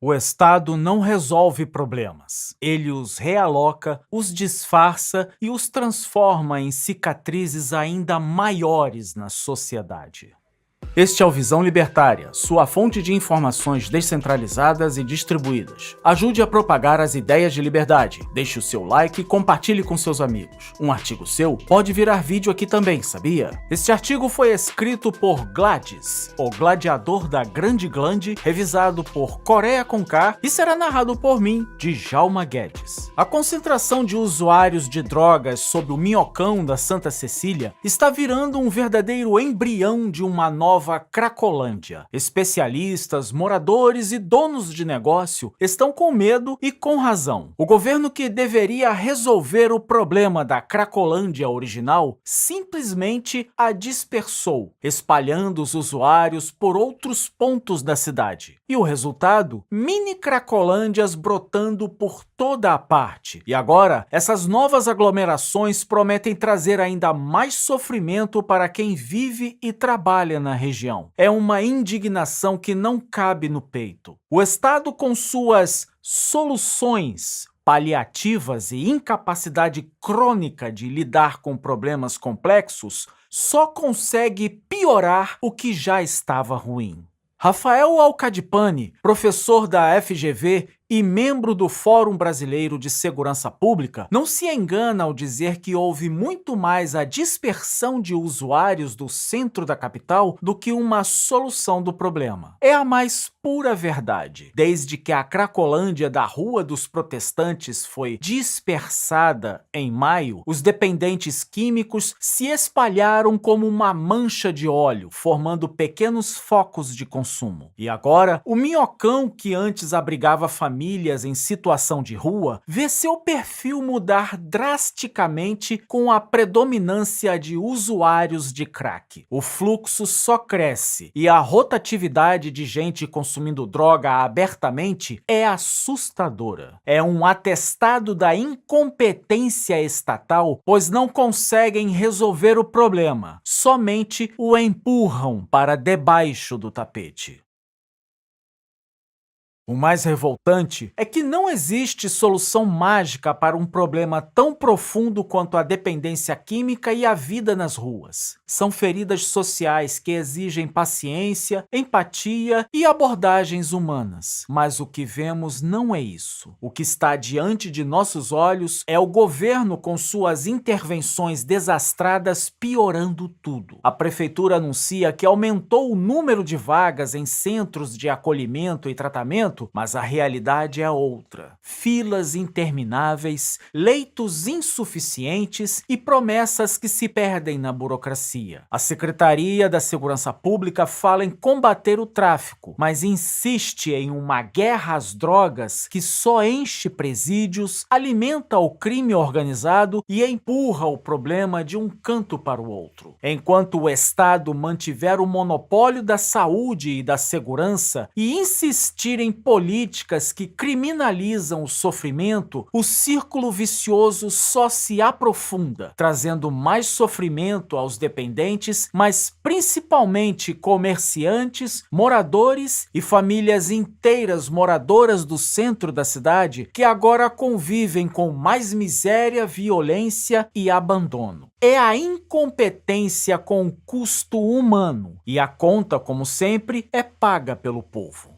O Estado não resolve problemas. Ele os realoca, os disfarça e os transforma em cicatrizes ainda maiores na sociedade. Este é o Visão Libertária, sua fonte de informações descentralizadas e distribuídas. Ajude a propagar as ideias de liberdade. Deixe o seu like e compartilhe com seus amigos. Um artigo seu pode virar vídeo aqui também, sabia? Este artigo foi escrito por Gladys, o gladiador da Grande Glande, revisado por Coreia com K e será narrado por mim, Djalma Guedes. A concentração de usuários de drogas sob o minhocão da Santa Cecília está virando um verdadeiro embrião de uma nova Cracolândia. Especialistas, moradores e donos de negócio estão com medo e com razão. O governo que deveria resolver o problema da Cracolândia original simplesmente a dispersou, espalhando os usuários por outros pontos da cidade. E o resultado? Mini Cracolândias brotando por toda a parte. E agora, essas novas aglomerações prometem trazer ainda mais sofrimento para quem vive e trabalha na região. É uma indignação que não cabe no peito. O Estado, com suas soluções paliativas e incapacidade crônica de lidar com problemas complexos, só consegue piorar o que já estava ruim. Rafael Alcadipani, professor da FGV e membro do Fórum Brasileiro de Segurança Pública, não se engana ao dizer que houve muito mais a dispersão de usuários do centro da capital do que uma solução do problema. É a mais pura verdade. Desde que a Cracolândia da Rua dos Protestantes foi dispersada em maio, os dependentes químicos se espalharam como uma mancha de óleo, formando pequenos focos de consumo. E agora, o minhocão que antes abrigava famílias em situação de rua, vê seu perfil mudar drasticamente com a predominância de usuários de crack. O fluxo só cresce e a rotatividade de gente consumindo droga abertamente é assustadora. É um atestado da incompetência estatal, pois não conseguem resolver o problema, somente o empurram para debaixo do tapete. O mais revoltante é que não existe solução mágica para um problema tão profundo quanto a dependência química e a vida nas ruas. São feridas sociais que exigem paciência, empatia e abordagens humanas. Mas o que vemos não é isso. O que está diante de nossos olhos é o governo com suas intervenções desastradas piorando tudo. A prefeitura anuncia que aumentou o número de vagas em centros de acolhimento e tratamento, mas a realidade é outra. Filas intermináveis, leitos insuficientes e promessas que se perdem na burocracia. A Secretaria da Segurança Pública fala em combater o tráfico, mas insiste em uma guerra às drogas que só enche presídios, alimenta o crime organizado e empurra o problema de um canto para o outro. Enquanto o Estado mantiver o monopólio da saúde e da segurança e insistir em políticas que criminalizam o sofrimento, o círculo vicioso só se aprofunda, trazendo mais sofrimento aos dependentes, mas principalmente comerciantes, moradores e famílias inteiras moradoras do centro da cidade que agora convivem com mais miséria, violência e abandono. É a incompetência com custo humano, e a conta, como sempre, é paga pelo povo.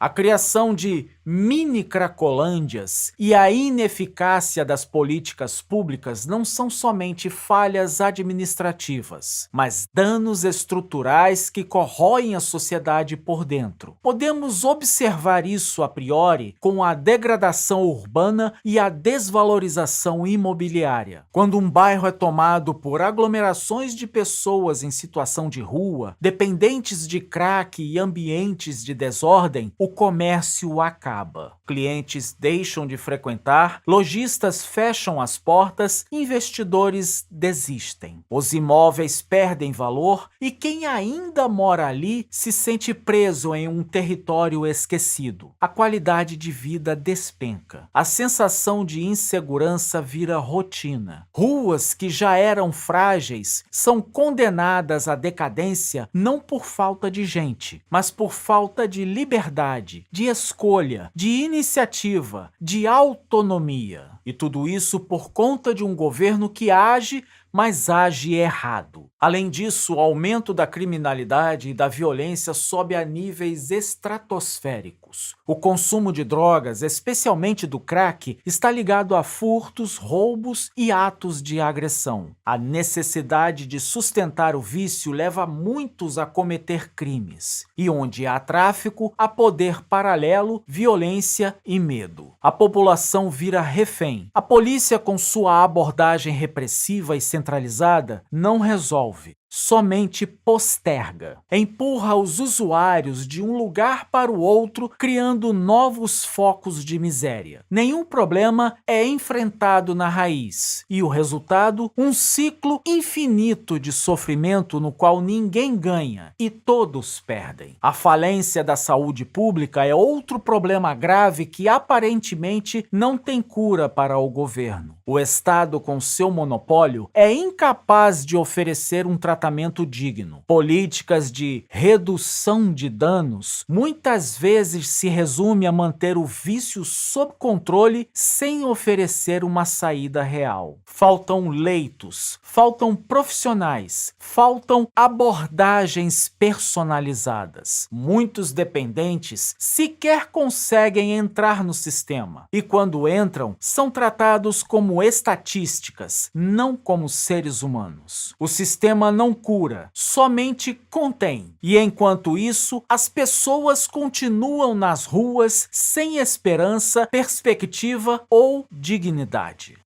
A criação de mini cracolândias e a ineficácia das políticas públicas não são somente falhas administrativas, mas danos estruturais que corroem a sociedade por dentro. Podemos observar isso a priori com a degradação urbana e a desvalorização imobiliária. Quando um bairro é tomado por aglomerações de pessoas em situação de rua, dependentes de crack e ambientes de desordem, o comércio acaba. acaba. Clientes deixam de frequentar, lojistas fecham as portas, investidores desistem. Os imóveis perdem valor e quem ainda mora ali se sente preso em um território esquecido. A qualidade de vida despenca. A sensação de insegurança vira rotina. Ruas que já eram frágeis são condenadas à decadência não por falta de gente, mas por falta de liberdade, de escolha, de iniciativa, de autonomia. E tudo isso por conta de um governo que age, mas age errado. Além disso, o aumento da criminalidade e da violência sobe a níveis estratosféricos. O consumo de drogas, especialmente do crack, está ligado a furtos, roubos e atos de agressão. A necessidade de sustentar o vício leva muitos a cometer crimes. E onde há tráfico, há poder paralelo, violência e medo. A população vira refém. A polícia, com sua abordagem repressiva e centralizada, não resolve, somente posterga. Empurra os usuários de um lugar para o outro, criando novos focos de miséria. Nenhum problema é enfrentado na raiz. E o resultado? Um ciclo infinito de sofrimento no qual ninguém ganha e todos perdem. A falência da saúde pública é outro problema grave que aparentemente não tem cura para o governo. O Estado, com seu monopólio, é incapaz de oferecer um tratamento digno. Políticas de redução de danos muitas vezes se resume a manter o vício sob controle sem oferecer uma saída real. Faltam leitos, faltam profissionais, faltam abordagens personalizadas. Muitos dependentes sequer conseguem entrar no sistema e, quando entram, são tratados como estatísticas, não como seres humanos. O sistema não cura, somente contém. E enquanto isso, as pessoas continuam nas ruas sem esperança, perspectiva ou dignidade.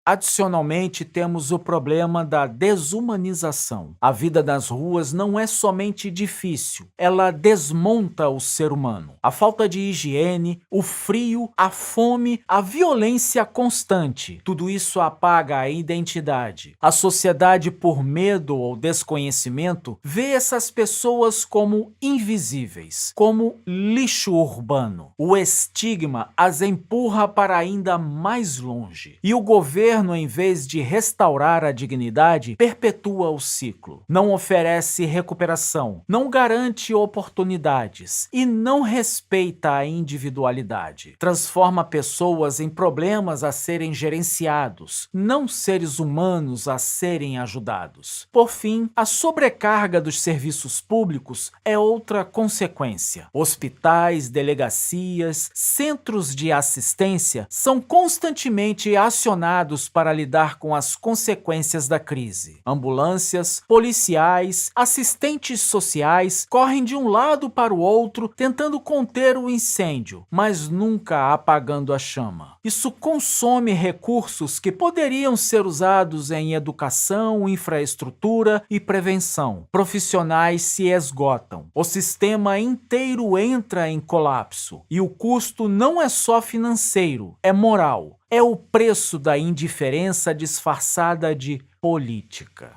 Adicionalmente, temos o problema da desumanização. A vida nas ruas não é somente difícil, ela desmonta o ser humano. A falta de higiene, o frio, a fome, a violência constante, tudo isso apaga a identidade. A sociedade, por medo ou desconhecimento, vê essas pessoas como invisíveis, como lixo urbano. O estigma as empurra para ainda mais longe. E o governo, em vez de restaurar a dignidade, perpetua o ciclo. Não oferece recuperação, não garante oportunidades e não respeita a individualidade. Transforma pessoas em problemas a serem gerenciados, não seres humanos a serem ajudados. Por fim, a sobrecarga dos serviços públicos é outra consequência. Hospitais, delegacias, centros de assistência são constantemente acionados para lidar com as consequências da crise. Ambulâncias, policiais, assistentes sociais correm de um lado para o outro tentando conter o incêndio, mas nunca apagando a chama. Isso consome recursos que poderiam ser usados em educação, infraestrutura e prevenção. Profissionais se esgotam. O sistema inteiro entra em colapso. E o custo não é só financeiro, é moral. É o preço da indiferença disfarçada de política.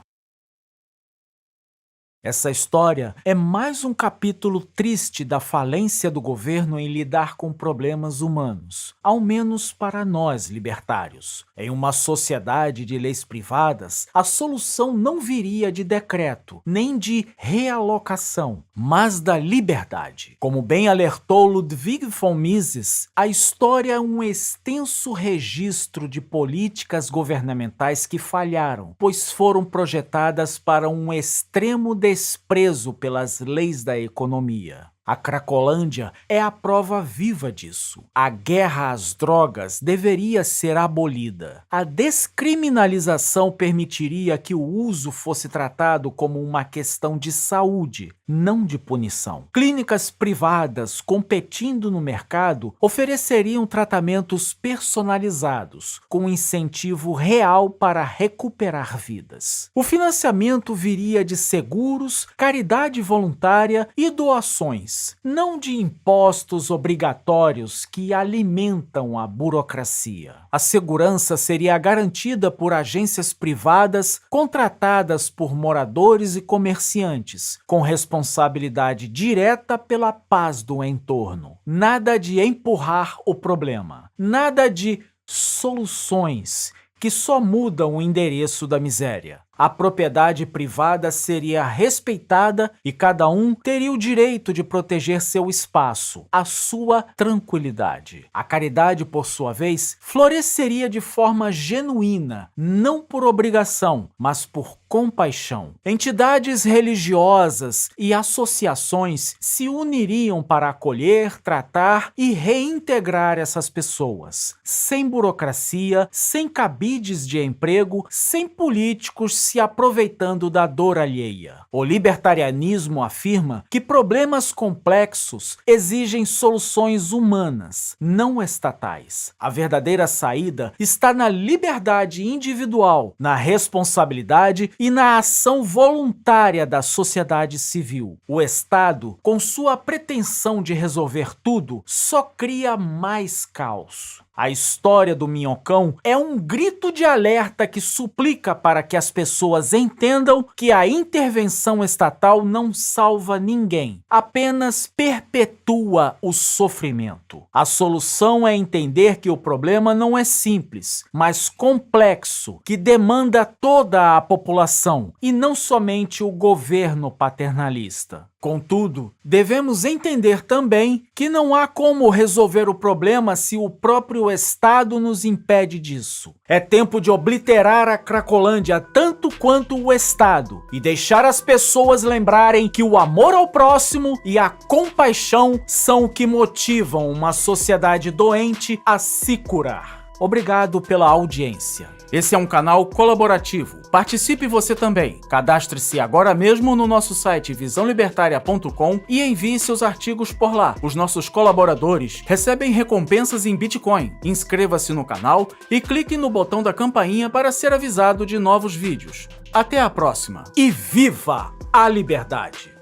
Essa história é mais um capítulo triste da falência do governo em lidar com problemas humanos, ao menos para nós libertários. Em uma sociedade de leis privadas, a solução não viria de decreto, nem de realocação, mas da liberdade. Como bem alertou Ludwig von Mises, a história é um extenso registro de políticas governamentais que falharam, pois foram projetadas para um extremo desprezo pelas leis da economia. A Cracolândia é a prova viva disso. A guerra às drogas deveria ser abolida. A descriminalização permitiria que o uso fosse tratado como uma questão de saúde, não de punição. Clínicas privadas competindo no mercado ofereceriam tratamentos personalizados, com incentivo real para recuperar vidas. O financiamento viria de seguros, caridade voluntária e doações, leis, não de impostos obrigatórios que alimentam a burocracia. A segurança seria garantida por agências privadas contratadas por moradores e comerciantes, com responsabilidade direta pela paz do entorno. Nada de empurrar o problema, nada de soluções que só mudam o endereço da miséria. A propriedade privada seria respeitada e cada um teria o direito de proteger seu espaço, a sua tranquilidade. A caridade, por sua vez, floresceria de forma genuína, não por obrigação, mas por compaixão. Entidades religiosas e associações se uniriam para acolher, tratar e reintegrar essas pessoas, sem burocracia, sem cabides de emprego, sem políticos se aproveitando da dor alheia. O libertarianismo afirma que problemas complexos exigem soluções humanas, não estatais. A verdadeira saída está na liberdade individual, na responsabilidade e na ação voluntária da sociedade civil. O Estado, com sua pretensão de resolver tudo, só cria mais caos. A história do Minhocão é um grito de alerta que suplica para que as pessoas entendam que a intervenção estatal não salva ninguém, apenas perpetua o sofrimento. A solução é entender que o problema não é simples, mas complexo, que demanda toda a população e não somente o governo paternalista. Contudo, devemos entender também que não há como resolver o problema se o próprio Estado nos impede disso. É tempo de obliterar a Cracolândia tanto quanto o Estado e deixar as pessoas lembrarem que o amor ao próximo e a compaixão são o que motivam uma sociedade doente a se curar. Obrigado pela audiência. Esse é um canal colaborativo. Participe você também. Cadastre-se agora mesmo no nosso site visãolibertaria.com e envie seus artigos por lá. Os nossos colaboradores recebem recompensas em Bitcoin. Inscreva-se no canal e clique no botão da campainha para ser avisado de novos vídeos. Até a próxima e viva a liberdade!